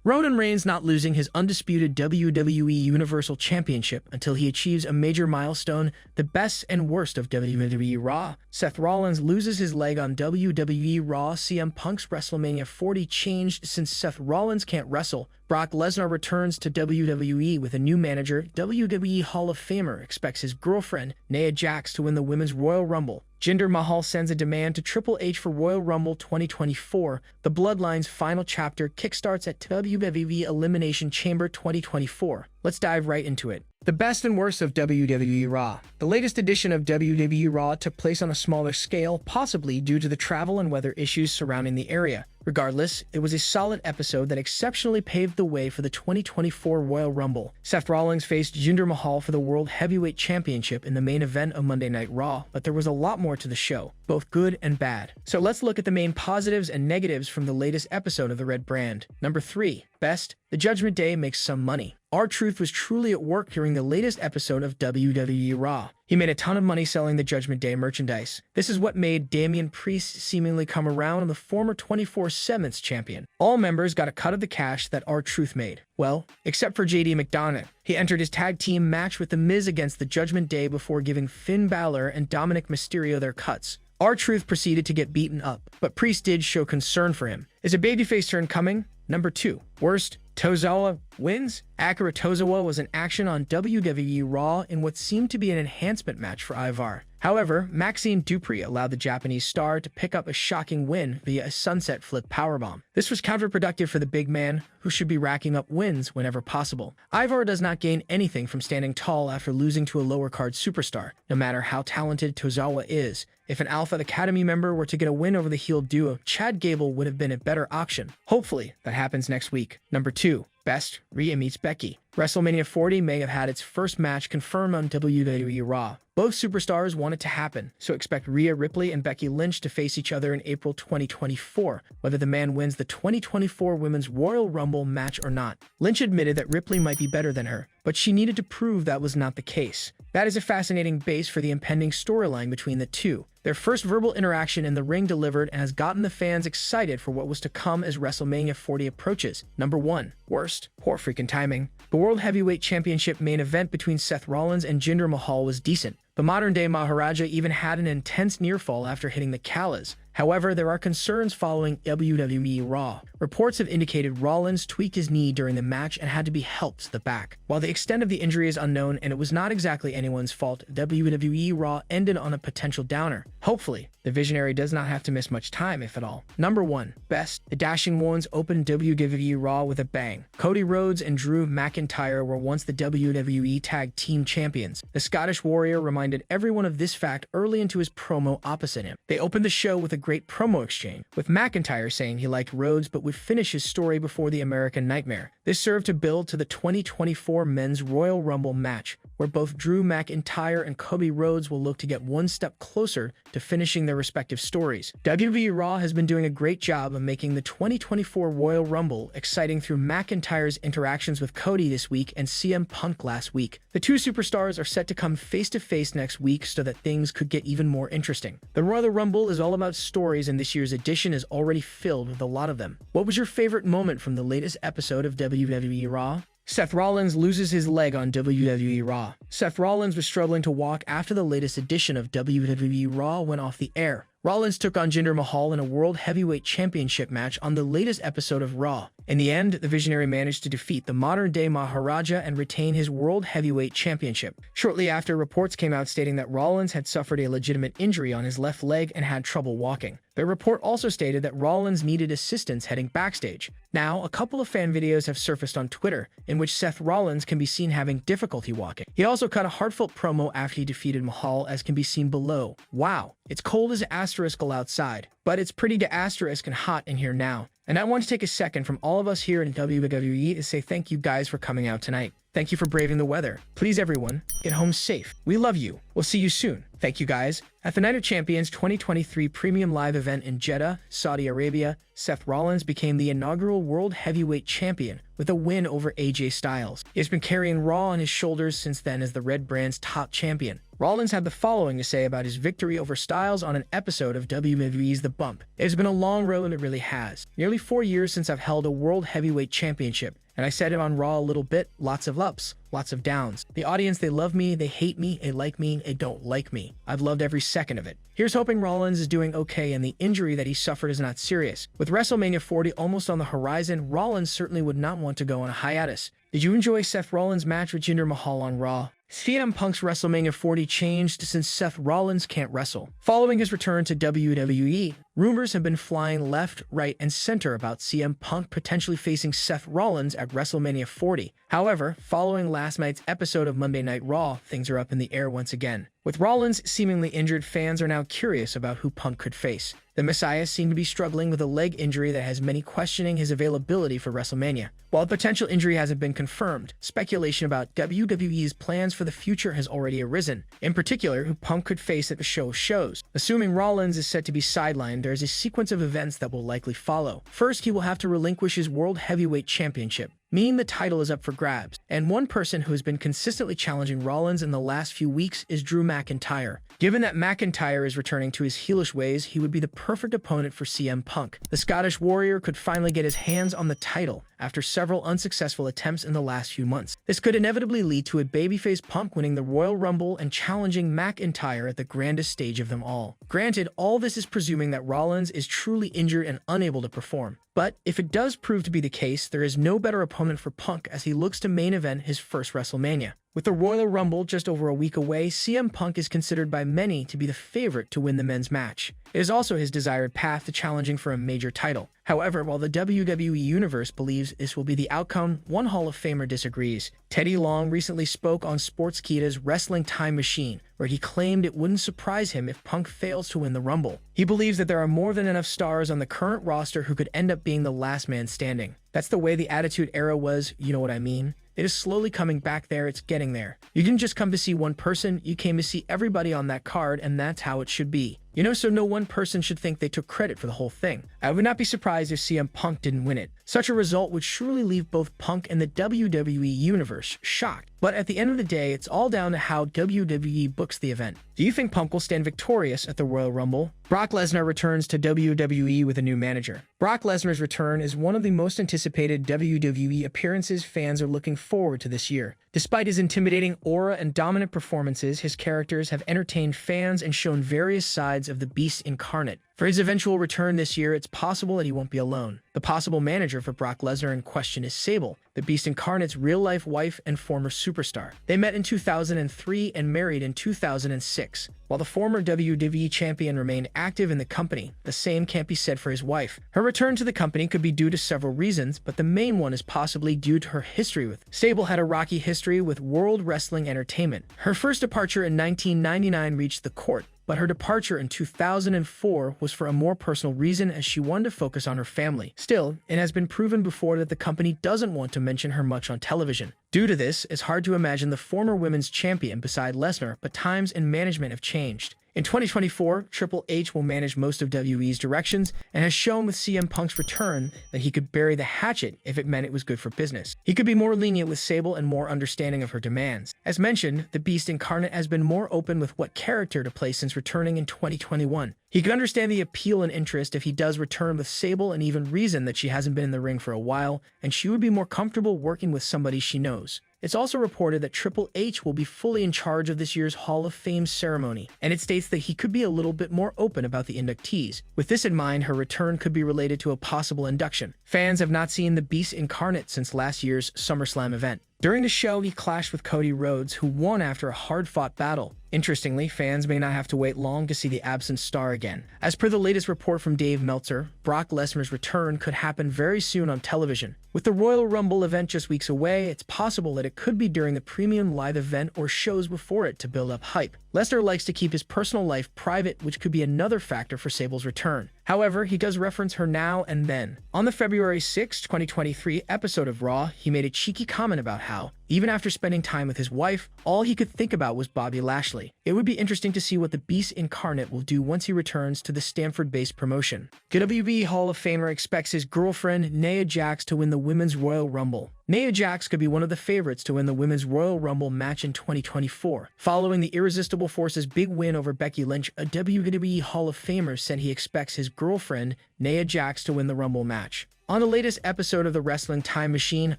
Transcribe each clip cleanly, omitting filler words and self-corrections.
Roman Reigns not losing his undisputed WWE Universal Championship until he achieves a major milestone, the best and worst of WWE Raw. Seth Rollins loses his leg on WWE Raw. CM Punk's WrestleMania 40 changed since Seth Rollins can't wrestle. Brock Lesnar returns to WWE with a new manager. WWE Hall of Famer expects his girlfriend, Nia Jax, to win the Women's Royal Rumble. Jinder Mahal sends a demand to Triple H for Royal Rumble 2024. The Bloodlines final chapter kickstarts at WWE Elimination Chamber 2024. Let's dive right into it. The best and worst of WWE Raw. The latest edition of WWE Raw took place on a smaller scale, possibly due to the travel and weather issues surrounding the area. Regardless, it was a solid episode that exceptionally paved the way for the 2024 Royal Rumble. Seth Rollins faced Jinder Mahal for the World Heavyweight Championship in the main event of Monday Night Raw, but there was a lot more to the show, both good and bad. So let's look at the main positives and negatives from the latest episode of the Red Brand. Number 3. Best. The Judgment Day makes some money. R-Truth was truly at work during the latest episode of WWE Raw. He made a ton of money selling the Judgment Day merchandise. This is what made Damian Priest seemingly come around on the former 24/7 champion. All members got a cut of the cash that R-Truth made. Well, except for JD McDonough. He entered his tag team match with The Miz against the Judgment Day before giving Finn Balor and Dominic Mysterio their cuts. R-Truth proceeded to get beaten up, but Priest did show concern for him. Is a babyface turn coming? Number 2. Worst. Tozawa wins. Akira Tozawa was in action on WWE Raw in what seemed to be an enhancement match for Ivar. However, Maxine Dupree allowed the Japanese star to pick up a shocking win via a sunset flip powerbomb. This was counterproductive for the big man, who should be racking up wins whenever possible. Ivar does not gain anything from standing tall after losing to a lower card superstar, no matter how talented Tozawa is. If an Alpha Academy member were to get a win over the heel duo, Chad Gable would have been a better option. Hopefully, that happens next week. Number 2. Best. Rhea meets Becky. WrestleMania 40 may have had its first match confirmed on WWE Raw. Both superstars want it to happen, so expect Rhea Ripley and Becky Lynch to face each other in April 2024, whether the man wins the 2024 Women's Royal Rumble match or not. Lynch admitted that Ripley might be better than her, but she needed to prove that was not the case. That is a fascinating base for the impending storyline between the two. Their first verbal interaction in the ring delivered and has gotten the fans excited for what was to come as WrestleMania 40 approaches. Number 1. Worst. Poor freaking timing. The World Heavyweight Championship main event between Seth Rollins and Jinder Mahal was decent. The modern-day Maharaja even had an intense near-fall after hitting the Callas. However, there are concerns following WWE Raw. Reports have indicated Rollins tweaked his knee during the match and had to be helped to the back. While the extent of the injury is unknown and it was not exactly anyone's fault, WWE Raw ended on a potential downer. Hopefully, the Visionary does not have to miss much time, if at all. Number 1. Best. The Dashing Ones opened WWE Raw with a bang. Cody Rhodes and Drew McIntyre were once the WWE Tag Team Champions. The Scottish Warrior reminded everyone of this fact early into his promo opposite him. They opened the show with a great promo exchange, with McIntyre saying he liked Rhodes but would finish his story before the American Nightmare. This served to build to the 2024 Men's Royal Rumble match, where both Drew McIntyre and Cody Rhodes will look to get one step closer to finishing their respective stories. WWE Raw has been doing a great job of making the 2024 Royal Rumble exciting through McIntyre's interactions with Cody this week and CM Punk last week. The two superstars are set to come face-to-face next week so that things could get even more interesting. The Royal Rumble is all about stories, and this year's edition is already filled with a lot of them. What was your favorite moment from the latest episode of WWE Raw? Seth Rollins loses his leg on WWE Raw. Seth Rollins was struggling to walk after the latest edition of WWE Raw went off the air. Rollins took on Jinder Mahal in a World Heavyweight Championship match on the latest episode of Raw. In the end, the Visionary managed to defeat the modern-day Maharaja and retain his World Heavyweight Championship. Shortly after, reports came out stating that Rollins had suffered a legitimate injury on his left leg and had trouble walking. The report also stated that Rollins needed assistance heading backstage. Now, a couple of fan videos have surfaced on Twitter, in which Seth Rollins can be seen having difficulty walking. He also cut a heartfelt promo after he defeated Mahal, as can be seen below. Wow, it's cold as asteriskal outside, but it's pretty to asterisk and hot in here now. And I want to take a second from all of us here in WWE to say thank you guys for coming out tonight. Thank you for braving the weather. Please everyone, get home safe. We love you. We'll see you soon. Thank you guys. At the Night of Champions 2023 Premium Live event in Jeddah, Saudi Arabia, Seth Rollins became the inaugural World Heavyweight Champion with a win over AJ Styles. He has been carrying Raw on his shoulders since then as the Red brand's top champion. Rollins had the following to say about his victory over Styles on an episode of WWE's The Bump. It has been a long road, and it really has. Nearly 4 years since I've held a World Heavyweight Championship, and I said it on Raw a little bit, lots of ups, lots of downs. The audience, they love me, they hate me, they like me, they don't like me. I've loved every second of it. Here's hoping Rollins is doing okay and the injury that he suffered is not serious. With WrestleMania 40 almost on the horizon, Rollins certainly would not want to go on a hiatus. Did you enjoy Seth Rollins' match with Jinder Mahal on Raw? CM Punk's WrestleMania 40 changed since Seth Rollins can't wrestle. Following his return to WWE, rumors have been flying left, right, and center about CM Punk potentially facing Seth Rollins at WrestleMania 40. However, following last night's episode of Monday Night Raw, things are up in the air once again. With Rollins seemingly injured, fans are now curious about who Punk could face. The Messiah seemed to be struggling with a leg injury that has many questioning his availability for WrestleMania. While a potential injury hasn't been confirmed, speculation about WWE's plans for the future has already arisen, in particular who Punk could face at the show's shows. Assuming Rollins is set to be sidelined, there is a sequence of events that will likely follow. First, he will have to relinquish his World Heavyweight Championship, meaning the title is up for grabs, and one person who has been consistently challenging Rollins in the last few weeks is Drew McIntyre. Given that McIntyre is returning to his heelish ways, he would be the perfect opponent for CM Punk. The Scottish Warrior could finally get his hands on the title after several unsuccessful attempts in the last few months. This could inevitably lead to a babyface Punk winning the Royal Rumble and challenging McIntyre at the grandest stage of them all. Granted, all this is presuming that Rollins is truly injured and unable to perform. But if it does prove to be the case, there is no better opponent for Punk as he looks to main event his first WrestleMania. With the Royal Rumble just over a week away, CM Punk is considered by many to be the favorite to win the men's match. It is also his desired path to challenging for a major title. However, while the WWE Universe believes this will be the outcome, one Hall of Famer disagrees. Teddy Long recently spoke on Sportskeeda's Wrestling Time Machine, where he claimed it wouldn't surprise him if Punk fails to win the Rumble. He believes that there are more than enough stars on the current roster who could end up being the last man standing. That's the way the Attitude Era was, you know what I mean? It is slowly coming back there, it's getting there. You didn't just come to see one person, you came to see everybody on that card, and that's how it should be. You know, so no one person should think they took credit for the whole thing. I would not be surprised if CM Punk didn't win it. Such a result would surely leave both Punk and the WWE Universe shocked. But at the end of the day, it's all down to how WWE books the event. Do you think Punk will stand victorious at the Royal Rumble? Brock Lesnar returns to WWE with a new manager. Brock Lesnar's return is one of the most anticipated WWE appearances fans are looking forward to this year. Despite his intimidating aura and dominant performances, his characters have entertained fans and shown various sides of the Beast incarnate. For his eventual return this year, it's possible that he won't be alone. The possible manager for Brock Lesnar in question is Sable, the Beast incarnate's real-life wife and former superstar. They met in 2003 and married in 2006. While the former WWE champion remained active in the company, the same can't be said for his wife. Her return to the company could be due to several reasons, but the main one is possibly due to her history with. Sable had a rocky history with World Wrestling Entertainment. Her first departure in 1999 reached the court, but her departure in 2004 was for a more personal reason as she wanted to focus on her family. Still, it has been proven before that the company doesn't want to mention her much on television. Due to this, it's hard to imagine the former women's champion beside Lesnar, but times and management have changed. In 2024, Triple H will manage most of WWE's directions and has shown with CM Punk's return that he could bury the hatchet if it meant it was good for business. He could be more lenient with Sable and more understanding of her demands. As mentioned, the Beast incarnate has been more open with what character to play since returning in 2021. He could understand the appeal and interest if he does return with Sable and even reason that she hasn't been in the ring for a while, and she would be more comfortable working with somebody she knows. It's also reported that Triple H will be fully in charge of this year's Hall of Fame ceremony, and it states that he could be a little bit more open about the inductees. With this in mind, her return could be related to a possible induction. Fans have not seen the Beast incarnate since last year's SummerSlam event. During the show, he clashed with Cody Rhodes, who won after a hard-fought battle. Interestingly, fans may not have to wait long to see the absent star again. As per the latest report from Dave Meltzer, Brock Lesnar's return could happen very soon on television. With the Royal Rumble event just weeks away, it's possible that it could be during the premium live event or shows before it to build up hype. Lesnar likes to keep his personal life private, which could be another factor for Sable's return. However, he does reference her now and then. On the February 6, 2023 episode of Raw, he made a cheeky comment about how, Even after spending time with his wife, all he could think about was Bobby Lashley. It would be interesting to see what the Beast Incarnate will do once he returns to the Stamford-based promotion. WWE Hall of Famer expects his girlfriend, Nia Jax, to win the Women's Royal Rumble. Nia Jax could be one of the favorites to win the Women's Royal Rumble match in 2024. Following the Irresistible Force's big win over Becky Lynch, a WWE Hall of Famer said he expects his girlfriend, Nia Jax, to win the Rumble match. On the latest episode of the Wrestling Time Machine,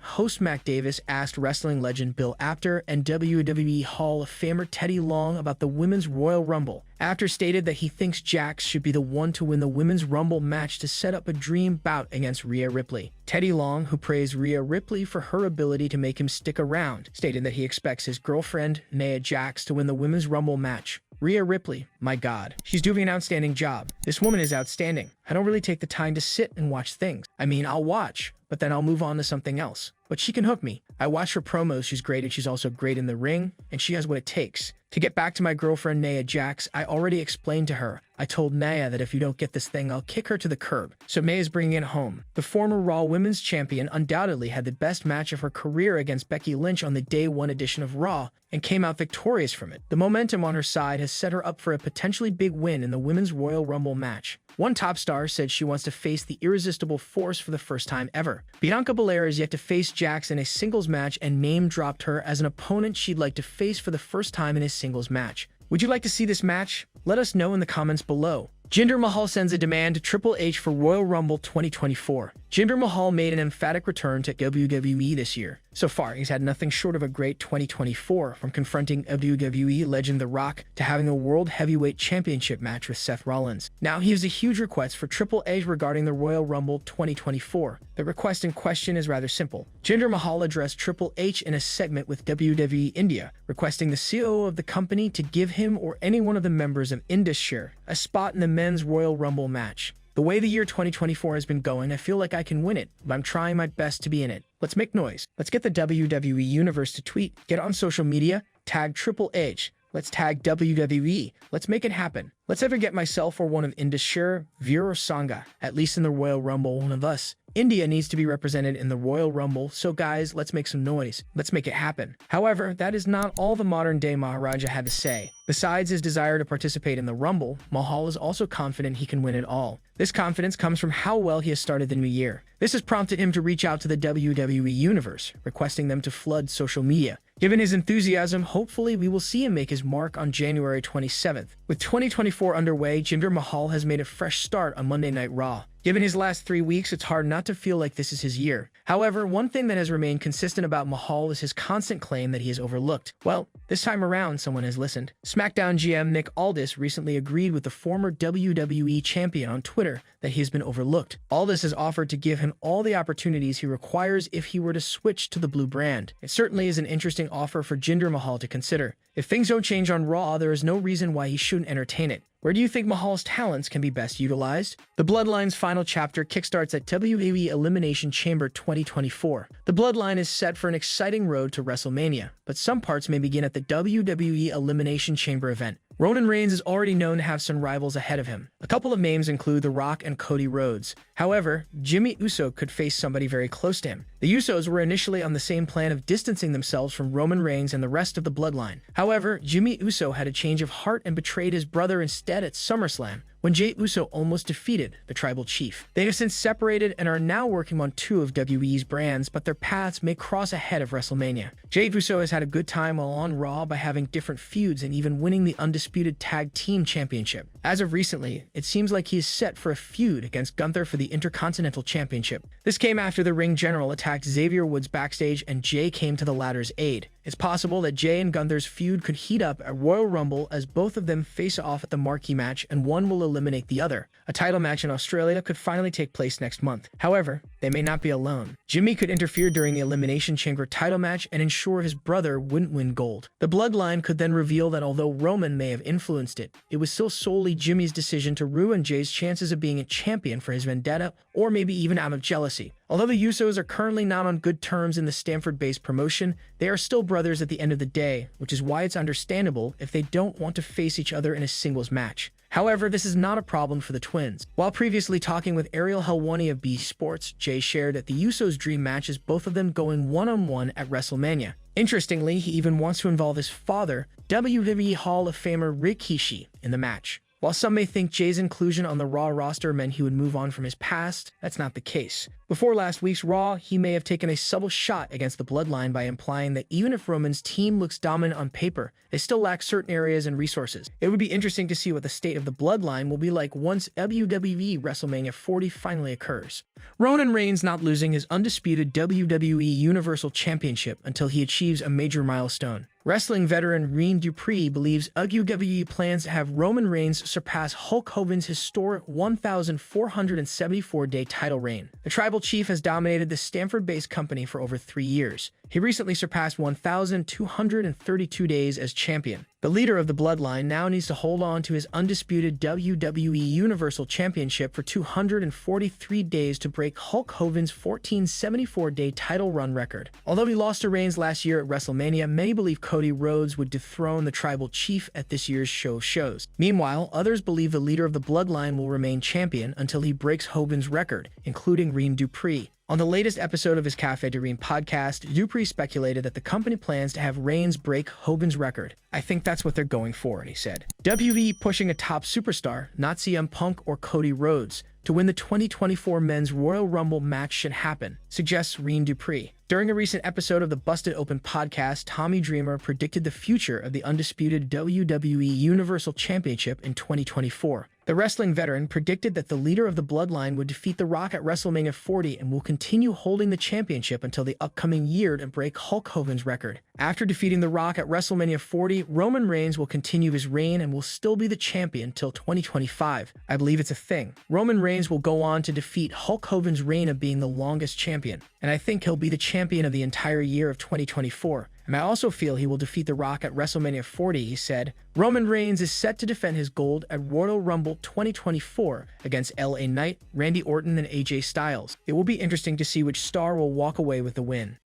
host Mac Davis asked wrestling legend Bill Apter and WWE Hall of Famer Teddy Long about the Women's Royal Rumble. Apter stated that he thinks Jax should be the one to win the Women's Rumble match to set up a dream bout against Rhea Ripley. Teddy Long, who praised Rhea Ripley for her ability to make him stick around, stated that he expects his girlfriend, Nia Jax, to win the Women's Rumble match. Rhea Ripley, my God, she's doing an outstanding job. This woman is outstanding. I don't really take the time to sit and watch things. I mean, I'll watch, but then I'll move on to something else. But she can hook me. I watch her promos, she's great, and she's also great in the ring, and she has what it takes. To get back to my girlfriend Nia Jax, I already explained to her. I told Nia that if you don't get this thing, I'll kick her to the curb. So May is bringing it home. The former Raw Women's Champion undoubtedly had the best match of her career against Becky Lynch on the Day 1 edition of Raw, and came out victorious from it. The momentum on her side has set her up for a potentially big win in the Women's Royal Rumble match. One top star said she wants to face the Irresistible Force for the first time ever. Bianca Belair is yet to face Jax in a singles match and name-dropped her as an opponent she'd like to face for the first time in a singles match. Would you like to see this match? Let us know in the comments below. Jinder Mahal sends a demand to Triple H for Royal Rumble 2024. Jinder Mahal made an emphatic return to WWE this year. So far, he's had nothing short of a great 2024, from confronting WWE legend The Rock to having a World Heavyweight Championship match with Seth Rollins. Now he has a huge request for Triple H regarding the Royal Rumble 2024. The request in question is rather simple. Jinder Mahal addressed Triple H in a segment with WWE India, requesting the COO of the company to give him or any one of the members of Indus Share a spot in the men's Royal Rumble match. The way the year 2024 has been going, I feel like I can win it, but I'm trying my best to be in it. Let's make noise. Let's get the WWE Universe to tweet, get on social media, tag Triple H. Let's tag WWE. Let's make it happen. Let's ever get myself or one of Indus Share, Veer or Sangha, at least in the Royal Rumble, one of us. India needs to be represented in the Royal Rumble, so guys, let's make some noise. Let's make it happen. However, that is not all the modern-day Maharaja had to say. Besides his desire to participate in the Rumble, Mahal is also confident he can win it all. This confidence comes from how well he has started the new year. This has prompted him to reach out to the WWE Universe, requesting them to flood social media. Given his enthusiasm, hopefully we will see him make his mark on January 27th. With 2024 underway, Jinder Mahal has made a fresh start on Monday Night Raw. Given his last 3 weeks, it's hard not to feel like this is his year. However, one thing that has remained consistent about Mahal is his constant claim that he is overlooked. Well, this time around, someone has listened. SmackDown GM Nick Aldis recently agreed with the former WWE champion on Twitter that he has been overlooked. Aldis has offered to give him all the opportunities he requires if he were to switch to the blue brand. It certainly is an interesting offer for Jinder Mahal to consider. If things don't change on Raw, there is no reason why he shouldn't entertain it. Where do you think Mahal's talents can be best utilized? The Bloodlines final chapter kickstarts at WWE Elimination Chamber 2024. The Bloodline is set for an exciting road to WrestleMania, but some parts may begin at the WWE Elimination Chamber event. Roman Reigns is already known to have some rivals ahead of him. A couple of names include The Rock and Cody Rhodes. However, Jimmy Uso could face somebody very close to him. The Usos were initially on the same plan of distancing themselves from Roman Reigns and the rest of the Bloodline. However, Jimmy Uso had a change of heart and betrayed his brother instead at SummerSlam, when Jey Uso almost defeated the tribal chief. They have since separated and are now working on 2 of WWE's brands, but their paths may cross ahead of WrestleMania. Jey Uso has had a good time while on Raw by having different feuds and even winning the Undisputed Tag Team Championship. As of recently, it seems like he is set for a feud against Gunther for the Intercontinental Championship. This came after the ring general attacked Xavier Woods backstage and Jey came to the latter's aid. It's possible that Jey and Gunther's feud could heat up at Royal Rumble as both of them face off at the marquee match and one will eliminate the other. A title match in Australia could finally take place next month. However, they may not be alone. Jimmy could interfere during the Elimination Chamber title match and ensure his brother wouldn't win gold. The Bloodline could then reveal that although Roman may have influenced it, it was still solely Jimmy's decision to ruin Jey's chances of being a champion for his vendetta, or maybe even out of jealousy. Although the Usos are currently not on good terms in the Stamford-based promotion, they are still brothers at the end of the day, which is why it's understandable if they don't want to face each other in a singles match. However, this is not a problem for the twins. While previously talking with Ariel Helwani of B Sports, Jay shared that the Usos' dream match is both of them going one-on-one at WrestleMania. Interestingly, he even wants to involve his father, WWE Hall of Famer Rikishi, in the match. While some may think Jay's inclusion on the Raw roster meant he would move on from his past, that's not the case. Before last week's Raw, he may have taken a subtle shot against the Bloodline by implying that even if Roman's team looks dominant on paper, they still lack certain areas and resources. It would be interesting to see what the state of the Bloodline will be like once WWE WrestleMania 40 finally occurs. Roman Reigns not losing his undisputed WWE Universal Championship until he achieves a major milestone. Wrestling veteran Reen Dupree believes WWE plans to have Roman Reigns surpass Hulk Hogan's historic 1,474-day title reign. The Tribal Chief has dominated the Stanford-based company for over 3 years. He recently surpassed 1,232 days as champion. The leader of the Bloodline now needs to hold on to his undisputed WWE Universal Championship for 243 days to break Hulk Hogan's 1,474-day title run record. Although he lost to Reigns last year at WrestleMania, many believe Cody Rhodes would dethrone the Tribal Chief at this year's shows. Meanwhile, others believe the leader of the Bloodline will remain champion until he breaks Hogan's record, including Reen Dupree. On the latest episode of his Cafe de Reen podcast, Dupree speculated that the company plans to have Reigns break Hogan's record. "I think that's what they're going for," he said. WWE pushing a top superstar, not CM Punk or Cody Rhodes, to win the 2024 Men's Royal Rumble match should happen, suggests Reen Dupree. During a recent episode of the Busted Open podcast, Tommy Dreamer predicted the future of the undisputed WWE Universal Championship in 2024. The wrestling veteran predicted that the leader of the Bloodline would defeat The Rock at WrestleMania 40 and will continue holding the championship until the upcoming year to break Hulk Hogan's record. After defeating The Rock at WrestleMania 40, Roman Reigns will continue his reign and will still be the champion till 2025. I believe it's a thing. Roman Reigns will go on to defeat Hulk Hogan's reign of being the longest champion, and I think he'll be the champion of the entire year of 2024. And I also feel he will defeat The Rock at WrestleMania 40, he said. Roman Reigns is set to defend his gold at Royal Rumble 2024 against LA Knight, Randy Orton, and AJ Styles. It will be interesting to see which star will walk away with the win.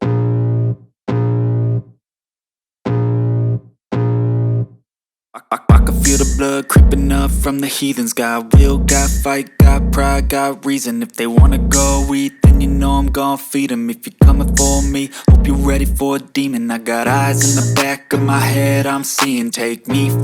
I can feel the blood creeping up from the heathens. Got will, got fight, got pride, got reason. If they wanna go eat, then you know I'm gon' feed them. If you're coming for me, hope you're ready for a demon. I got eyes in the back of my head, I'm seeing. Take me for